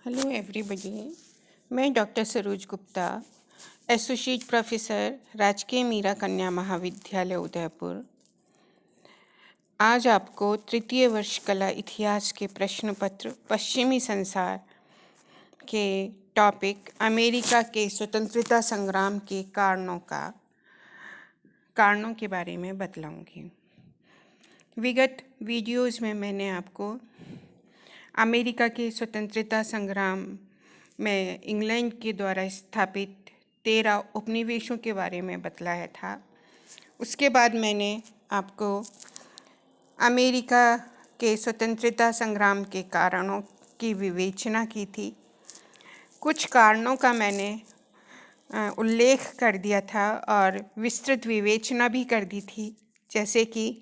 Hello everybody. मैं doctor Saroj Gupta, associate professor, राजकीय मीरा कन्या महाविद्यालय उदयपुर, आज आपको तृतीय वर्ष कला इतिहास के प्रश्न पत्र पश्चिमी संसार के टॉपिक अमेरिका के स्वतंत्रता संग्राम के कारणों के बारे में बतलाऊंगी। विगत वीडियोज़ में मैंने आपको अमेरिका के स्वतंत्रता संग्राम में इंग्लैंड के द्वारा स्थापित 13 उपनिवेशों के बारे में बतलाया था। उसके बाद मैंने आपको अमेरिका के स्वतंत्रता संग्राम के कारणों की विवेचना की थी। कुछ कारणों का मैंने उल्लेख कर दिया था और विस्तृत विवेचना भी कर दी थी, जैसे कि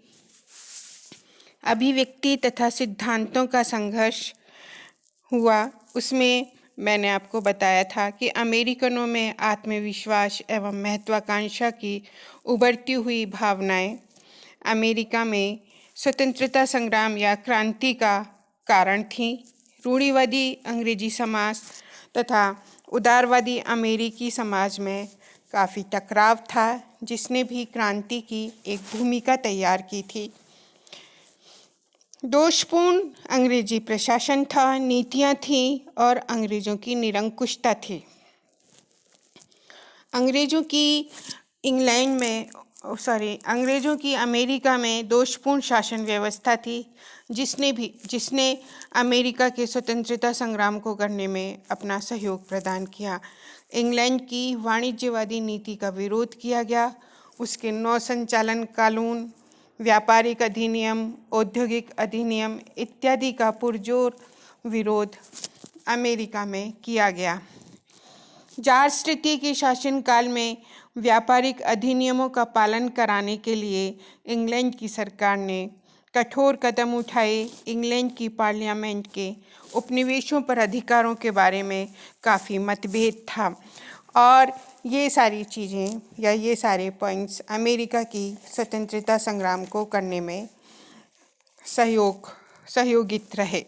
अभिव्यक्ति तथा सिद्धांतों का संघर्ष हुआ। उसमें मैंने आपको बताया था कि अमेरिकनों में आत्मविश्वास एवं महत्वाकांक्षा की उभरती हुई भावनाएं अमेरिका में स्वतंत्रता संग्राम या क्रांति का कारण थीं। रूढ़िवादी अंग्रेजी समाज तथा उदारवादी अमेरिकी समाज में काफ़ी टकराव था, जिसने भी क्रांति की एक भूमिका तैयार की थी। दोषपूर्ण अंग्रेजी प्रशासन था, नीतियां थीं और अंग्रेज़ों की निरंकुशता थी। अंग्रेज़ों की अमेरिका में दोषपूर्ण शासन व्यवस्था थी, जिसने अमेरिका के स्वतंत्रता संग्राम को करने में अपना सहयोग प्रदान किया। इंग्लैंड की वाणिज्यवादी नीति का विरोध किया गया। उसके नौ संचालन कानून, व्यापारिक अधिनियम, औद्योगिक अधिनियम इत्यादि का पुरजोर विरोध अमेरिका में किया गया। जार स्थिति के शासनकाल में व्यापारिक अधिनियमों का पालन कराने के लिए इंग्लैंड की सरकार ने कठोर कदम उठाए। इंग्लैंड की पार्लियामेंट के उपनिवेशों पर अधिकारों के बारे में काफ़ी मतभेद था और ये सारी चीज़ें या ये सारे पॉइंट्स अमेरिका की स्वतंत्रता संग्राम को करने में सहयोगित रहे।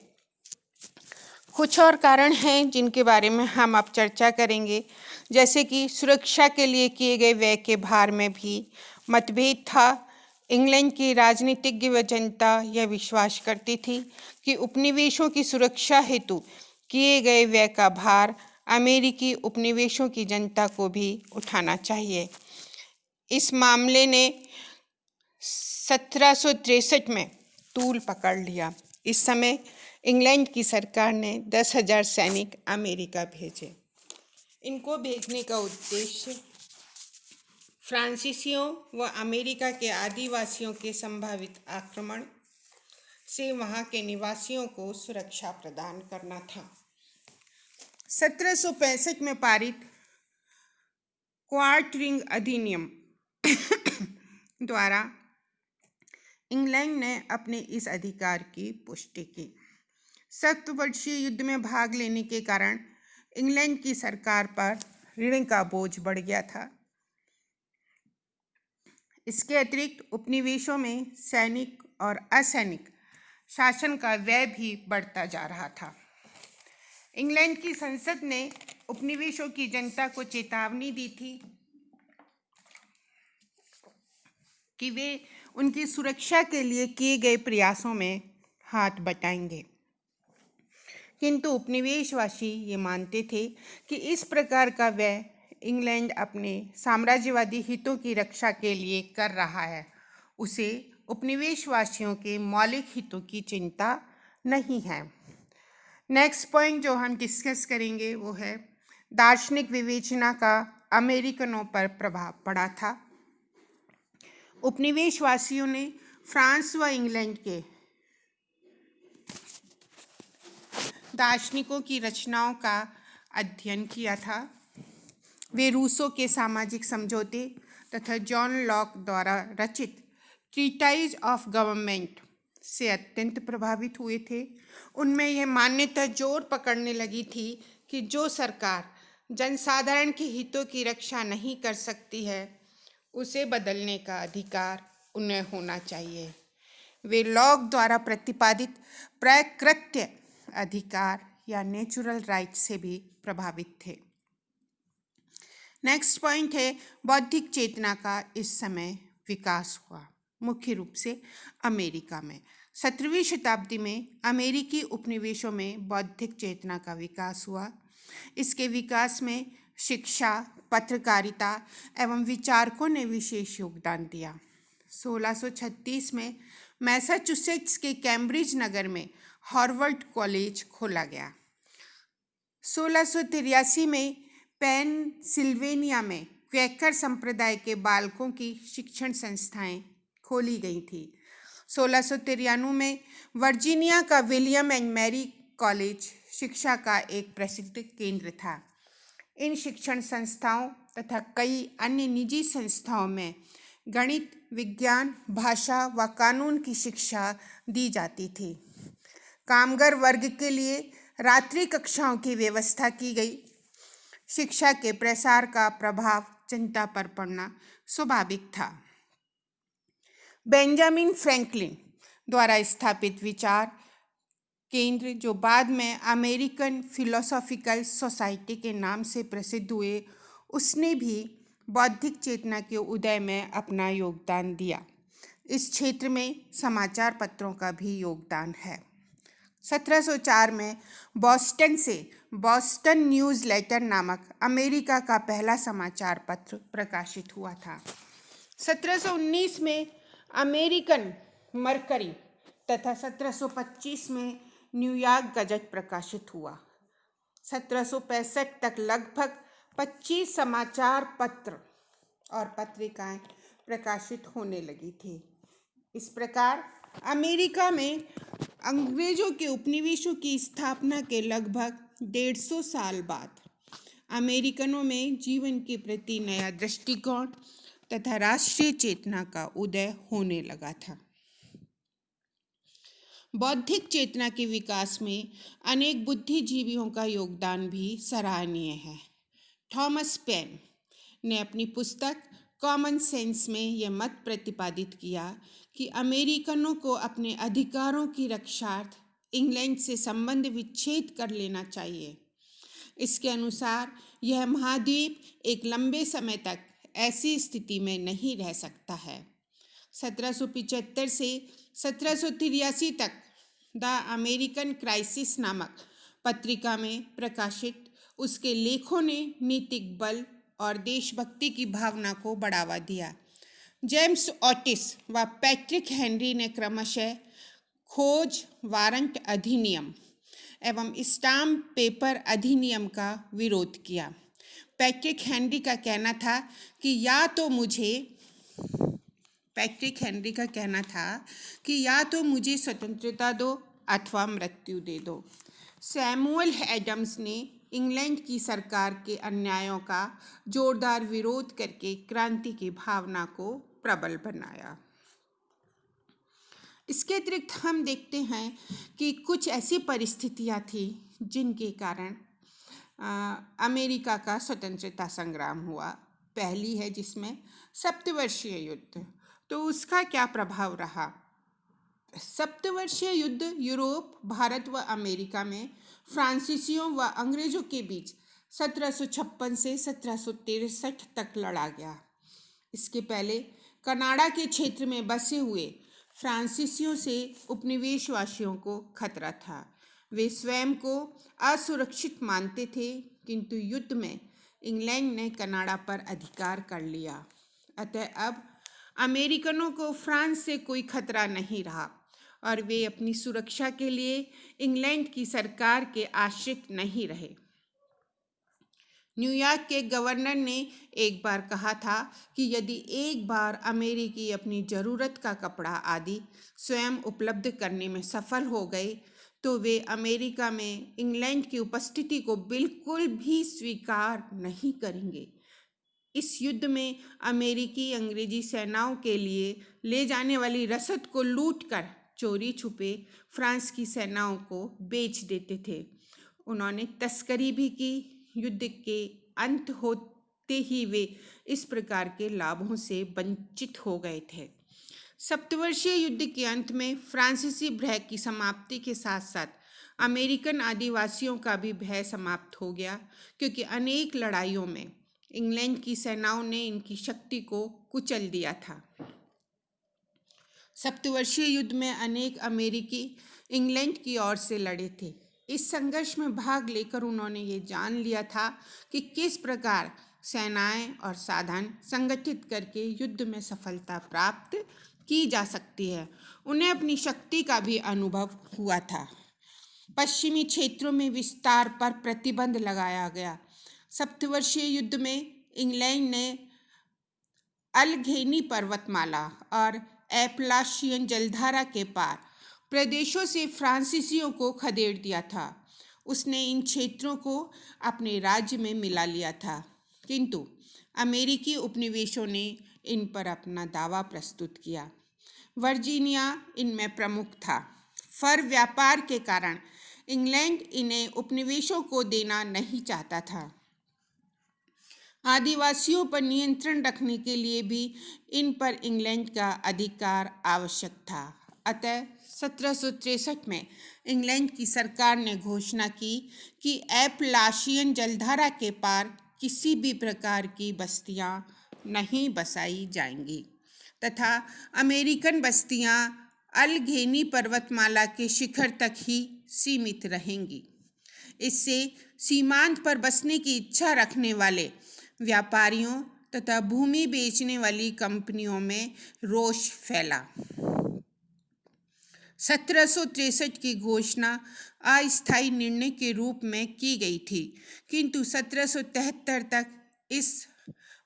कुछ और कारण हैं जिनके बारे में हम अब चर्चा करेंगे, जैसे कि सुरक्षा के लिए किए गए व्यय के भार में भी मतभेद था। इंग्लैंड की राजनीतिज्ञ व जनता यह विश्वास करती थी कि उपनिवेशों की सुरक्षा हेतु किए गए व्यय का भार अमेरिकी उपनिवेशों की जनता को भी उठाना चाहिए। इस मामले ने 1763 में तूल पकड़ लिया। इस समय इंग्लैंड की सरकार ने 10,000 सैनिक अमेरिका भेजे। इनको भेजने का उद्देश्य फ्रांसीसियों व अमेरिका के आदिवासियों के संभावित आक्रमण से वहाँ के निवासियों को सुरक्षा प्रदान करना था। 1765 में पारित क्वार्टरिंग अधिनियम द्वारा इंग्लैंड ने अपने इस अधिकार की पुष्टि की। 7 वर्षीय युद्ध में भाग लेने के कारण इंग्लैंड की सरकार पर ऋण का बोझ बढ़ गया था। इसके अतिरिक्त उपनिवेशों में सैनिक और असैनिक शासन का व्यय भी बढ़ता जा रहा था। इंग्लैंड की संसद ने उपनिवेशों की जनता को चेतावनी दी थी कि वे उनकी सुरक्षा के लिए किए गए प्रयासों में हाथ बटाएंगे, किंतु उपनिवेशवासी ये मानते थे कि इस प्रकार का व्यय इंग्लैंड अपने साम्राज्यवादी हितों की रक्षा के लिए कर रहा है। उसे उपनिवेशवासियों के मौलिक हितों की चिंता नहीं है। नेक्स्ट पॉइंट जो हम डिस्कस करेंगे वो है दार्शनिक विवेचना का अमेरिकनों पर प्रभाव पड़ा था। उपनिवेशवासियों ने फ्रांस व इंग्लैंड के दार्शनिकों की रचनाओं का अध्ययन किया था। वे रूसो के सामाजिक समझौते तथा जॉन लॉक द्वारा रचित ट्रीटाइज ऑफ गवर्नमेंट से अत्यंत प्रभावित हुए थे। उनमें यह मान्यता जोर पकड़ने लगी थी कि जो सरकार जनसाधारण के हितों की रक्षा नहीं कर सकती है, उसे बदलने का अधिकार उन्हें होना चाहिए। वे लॉक द्वारा प्रतिपादित प्राकृत्य अधिकार या नेचुरल राइट से भी प्रभावित थे। नेक्स्ट पॉइंट है बौद्धिक चेतना का इस समय विकास हुआ, मुख्य रूप से अमेरिका में। 17वीं शताब्दी में अमेरिकी उपनिवेशों में बौद्धिक चेतना का विकास हुआ। इसके विकास में शिक्षा, पत्रकारिता एवं विचारकों ने विशेष योगदान दिया। 1636 में मैसाचुसेट्स के कैम्ब्रिज नगर में हार्वर्ड कॉलेज खोला गया। 1683 में पेनसिल्वेनिया में क्वैकर संप्रदाय के बालकों की शिक्षण संस्थाएं खोली गई थी। 1693 में वर्जीनिया का विलियम एंड मैरी कॉलेज शिक्षा का एक प्रसिद्ध केंद्र था। इन शिक्षण संस्थाओं तथा कई अन्य निजी संस्थाओं में गणित, विज्ञान, भाषा व कानून की शिक्षा दी जाती थी। कामगार वर्ग के लिए रात्रि कक्षाओं की व्यवस्था की गई। शिक्षा के प्रसार का प्रभाव जनता पर पड़ना स्वाभाविक था। बेंजामिन फ्रैंकलिन द्वारा स्थापित विचार केंद्र, जो बाद में अमेरिकन फिलोसॉफिकल सोसाइटी के नाम से प्रसिद्ध हुए, उसने भी बौद्धिक चेतना के उदय में अपना योगदान दिया। इस क्षेत्र में समाचार पत्रों का भी योगदान है। 1704 में बॉस्टन से बॉस्टन न्यूज़ लेटर नामक अमेरिका का पहला समाचार पत्र प्रकाशित हुआ था। 1719 में अमेरिकन मरकरी तथा 1725 में न्यूयॉर्क गजट प्रकाशित हुआ। 1765 तक लगभग 25 समाचार पत्र और पत्रिकाएं प्रकाशित होने लगी थी। इस प्रकार अमेरिका में अंग्रेजों के उपनिवेशों की स्थापना के लगभग 150 साल बाद अमेरिकनों में जीवन के प्रति नया दृष्टिकोण तथा राष्ट्रीय चेतना का उदय होने लगा था। बौद्धिक चेतना के विकास में अनेक बुद्धिजीवियों का योगदान भी सराहनीय है। थॉमस पेन ने अपनी पुस्तक कॉमन सेंस में यह मत प्रतिपादित किया कि अमेरिकनों को अपने अधिकारों की रक्षार्थ इंग्लैंड से संबंध विच्छेद कर लेना चाहिए। इसके अनुसार यह महाद्वीप एक लंबे समय तक ऐसी स्थिति में नहीं रह सकता है। 1775 से 1783 तक द अमेरिकन क्राइसिस नामक पत्रिका में प्रकाशित उसके लेखों ने नैतिक बल और देशभक्ति की भावना को बढ़ावा दिया। जेम्स ओटिस व पैट्रिक हेनरी ने क्रमशः खोज वारंट अधिनियम एवं स्टाम्प पेपर अधिनियम का विरोध किया। पैट्रिक हेनरी का कहना था कि या तो मुझे स्वतंत्रता दो अथवा मृत्यु दे दो। सैमुअल एडम्स ने इंग्लैंड की सरकार के अन्यायों का जोरदार विरोध करके क्रांति की भावना को प्रबल बनाया। इसके अतिरिक्त हम देखते हैं कि कुछ ऐसी परिस्थितियां थी जिनके कारण अमेरिका का स्वतंत्रता संग्राम हुआ। पहली है जिसमें सप्तवर्षीय युद्ध। तो उसका क्या प्रभाव रहा? सप्तवर्षीय युद्ध यूरोप, भारत व अमेरिका में फ्रांसीसियों व अंग्रेजों के बीच 1756 से 1763 तक लड़ा गया। इसके पहले कनाडा के क्षेत्र में बसे हुए फ्रांसीसियों से उपनिवेशवासियों को खतरा था। वे स्वयं को असुरक्षित मानते थे, किंतु युद्ध में इंग्लैंड ने कनाडा पर अधिकार कर लिया। अतः अब अमेरिकनों को फ्रांस से कोई खतरा नहीं रहा और वे अपनी सुरक्षा के लिए इंग्लैंड की सरकार के आश्रित नहीं रहे। न्यूयॉर्क के गवर्नर ने एक बार कहा था कि यदि एक बार अमेरिकी अपनी ज़रूरत का कपड़ा आदि स्वयं उपलब्ध करने में सफल हो गए तो वे अमेरिका में इंग्लैंड की उपस्थिति को बिल्कुल भी स्वीकार नहीं करेंगे। इस युद्ध में अमेरिकी अंग्रेजी सेनाओं के लिए ले जाने वाली रसद को लूटकर चोरी छुपे फ्रांस की सेनाओं को बेच देते थे। उन्होंने तस्करी भी की। युद्ध के अंत होते ही वे इस प्रकार के लाभों से वंचित हो गए थे। सप्तवर्षीय युद्ध के अंत में फ्रांसीसी भय की समाप्ति के साथ साथ अमेरिकन आदिवासियों का भी भय समाप्त हो गया, क्योंकि अनेक लड़ाइयों में इंग्लैंड की सेनाओं ने इनकी शक्ति को कुचल दिया था। सप्तवर्षीय युद्ध में अनेक अमेरिकी इंग्लैंड की ओर से लड़े थे। इस संघर्ष में भाग लेकर उन्होंने ये जान लिया था कि किस प्रकार सेनाएं और साधन संगठित करके युद्ध में सफलता प्राप्त की जा सकती है। उन्हें अपनी शक्ति का भी अनुभव हुआ था। पश्चिमी क्षेत्रों में विस्तार पर प्रतिबंध लगाया गया। सप्तवर्षीय युद्ध में इंग्लैंड ने अल्घेनी पर्वतमाला और एपलाशियन जलधारा के पार प्रदेशों से फ्रांसीसियों को खदेड़ दिया था। उसने इन क्षेत्रों को अपने राज्य में मिला लिया था, किंतु अमेरिकी उपनिवेशों ने इन पर अपना दावा प्रस्तुत किया। वर्जीनिया इनमें प्रमुख था। फर व्यापार के कारण इंग्लैंड इन्हें उपनिवेशों को देना नहीं चाहता था। आदिवासियों पर नियंत्रण रखने के लिए भी इन पर इंग्लैंड का अधिकार आवश्यक था। अतः 1763 में इंग्लैंड की सरकार ने घोषणा की कि एपलाशियन जलधारा के पार किसी भी प्रकार की बस्तियां नहीं बसाई जाएंगी तथा अमेरिकन बस्तियां अल्घेनी पर्वतमाला के शिखर तक ही सीमित रहेंगी। इससे सीमांत पर बसने की इच्छा रखने वाले व्यापारियों तथा भूमि बेचने वाली कंपनियों में रोष फैला। 1763 की घोषणा अस्थायी निर्णय के रूप में की गई थी, किंतु 1773 तक इस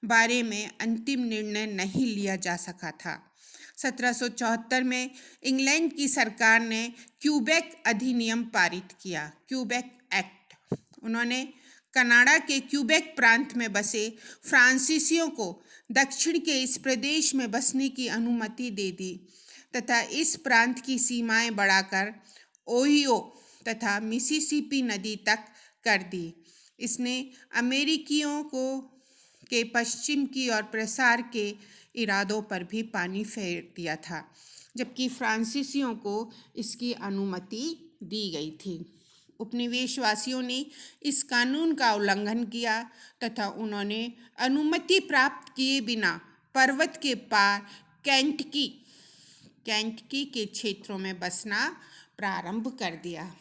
बारे में अंतिम निर्णय नहीं लिया जा सका था। 1774 में इंग्लैंड की सरकार ने क्यूबेक अधिनियम पारित किया, क्यूबेक एक्ट। उन्होंने कनाडा के क्यूबेक प्रांत में बसे फ्रांसीसियों को दक्षिण के इस प्रदेश में बसने की अनुमति दे दी तथा इस प्रांत की सीमाएं बढ़ाकर ओहियो तथा मिसिसिपी नदी तक कर दी। इसने अमेरिकियों को के पश्चिम की ओर प्रसार के इरादों पर भी पानी फेर दिया था, जबकि फ्रांसीसियों को इसकी अनुमति दी गई थी। उपनिवेशवासियों ने इस कानून का उल्लंघन किया तथा उन्होंने अनुमति प्राप्त किए बिना पर्वत के पार केंटकी के क्षेत्रों में बसना प्रारंभ कर दिया।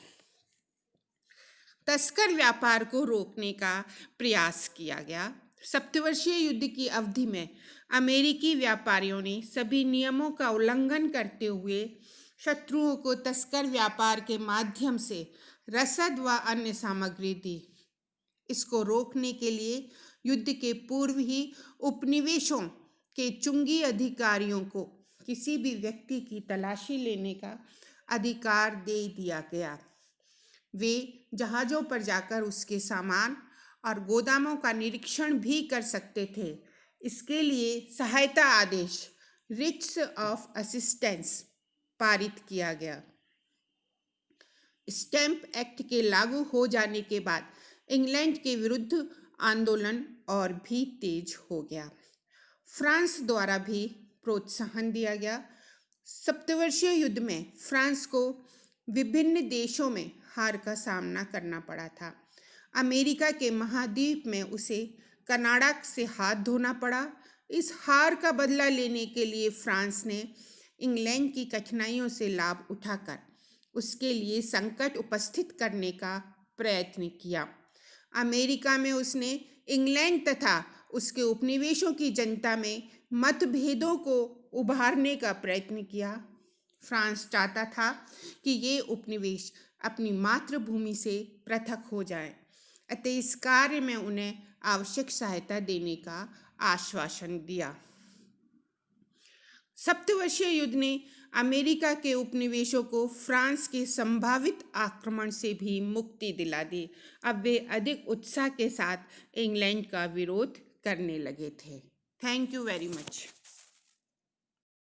तस्कर व्यापार को रोकने का प्रयास किया गया। सप्तवर्षीय युद्ध की अवधि में अमेरिकी व्यापारियों ने सभी नियमों का उल्लंघन करते हुए शत्रुओं को तस्कर व्यापार के माध्यम से रसद व अन्य सामग्री दी। इसको रोकने के लिए युद्ध के पूर्व ही उपनिवेशों के चुंगी अधिकारियों को किसी भी व्यक्ति की तलाशी लेने का अधिकार दे दिया गया। वे जहाज़ों पर जाकर उसके सामान और गोदामों का निरीक्षण भी कर सकते थे। इसके लिए सहायता आदेश रिट्स ऑफ असिस्टेंस पारित किया गया। स्टैंप एक्ट के लागू हो जाने के बाद इंग्लैंड के विरुद्ध आंदोलन और भी तेज हो गया। फ्रांस द्वारा भी प्रोत्साहन दिया गया। सप्तवर्षीय युद्ध में फ्रांस को विभिन्न देशों में हार का सामना करना पड़ा था। अमेरिका के महाद्वीप में उसे कनाडा से हाथ धोना पड़ा। इस हार का बदला लेने के लिए फ्रांस ने इंग्लैंड की कठिनाइयों से लाभ उठाकर उसके लिए संकट उपस्थित करने का प्रयत्न किया। अमेरिका में उसने इंग्लैंड तथा उसके उपनिवेशों की जनता में मतभेदों को उभारने का प्रयत्न किया। फ्रांस चाहता था कि ये उपनिवेश अपनी मातृभूमि से पृथक हो जाए, अतः इस कार्य में उन्हें आवश्यक सहायता देने का आश्वासन दिया। सप्तवर्षीय युद्ध ने अमेरिका के उपनिवेशों को फ्रांस के संभावित आक्रमण से भी मुक्ति दिला दी। अब वे अधिक उत्साह के साथ इंग्लैंड का विरोध करने लगे थे। Thank you very much.